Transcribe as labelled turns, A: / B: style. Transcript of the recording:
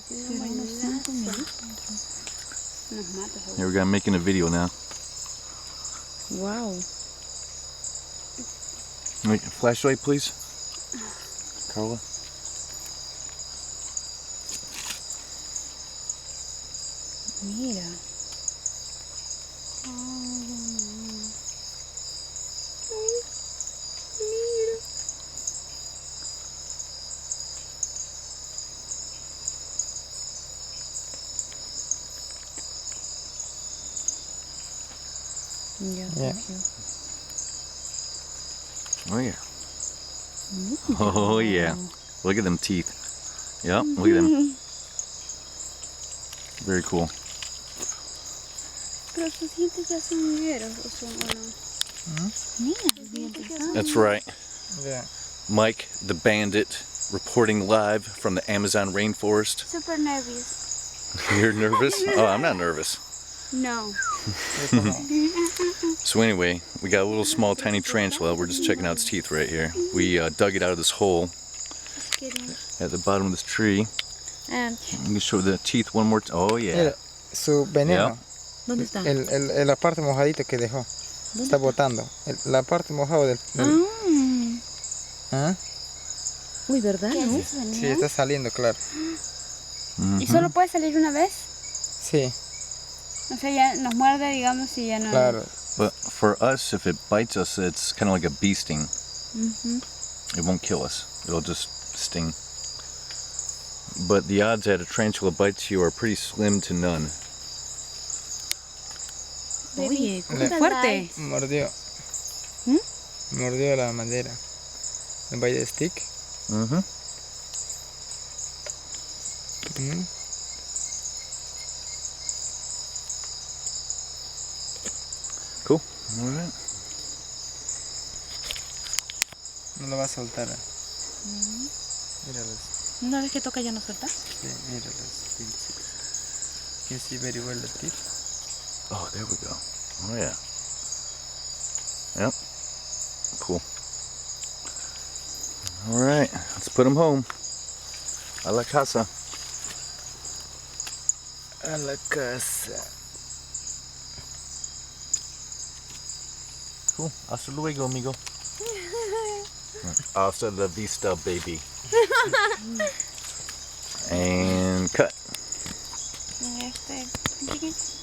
A: Here we go, I'm making a video now.
B: Wow.
A: Wait, flashlight, please, Carla.
B: Mira.
C: Yeah.
A: Oh yeah. Oh yeah. Look at them teeth. Yep, look at them. Very cool.
D: Pero sus dientes ya son negros, ¿o son o no?
B: Mira.
A: That's right.
C: Yeah.
A: Mike, the bandit, reporting live from the Amazon rainforest.
D: Super nervous.
A: You're nervous? Oh, I'm not nervous.
D: No.
A: So anyway, we got a little small tiny tarantula. We're just checking out its teeth right here. We dug it out of this hole
D: Just kidding.
A: at the bottom of this tree.
B: And
A: Let me show the teeth one more time. Oh yeah.
C: Mira, su veneno.
B: ¿dónde está?
C: La parte mojadita que dejó. Está botando. La parte mojada del... ¿Ah?
B: Uy, ¿verdad?
D: ¿Qué
B: ¿No?
D: es eso,
C: Sí, está saliendo, claro.
D: ¿Y solo puede salir una vez?
C: Sí,
D: O sea, ya nos muerde, digamos, y ya no...
C: claro.
A: But for us, if it bites us, it's kind of like a bee sting. It won't kill us. It'll just sting. But the odds that a tarantula bites you are pretty slim to none.
B: Oye,
C: Le-
B: fuerte.
C: Mordió. Mordió la madera. By the stick.
A: Mm-hmm. Cool. All right.
C: No lo va a soltar. Míralos.
B: Una vez que toca ya no suelta.
C: Sí, míralos. You can see very well the teeth.
A: Oh, there we go. Oh, yeah. Yep. Cool. All right, let's put them home. A la casa.
C: A la casa.
A: Cool. Hasta luego, amigo. Hasta la vista, baby. And cut.
D: Chiquito.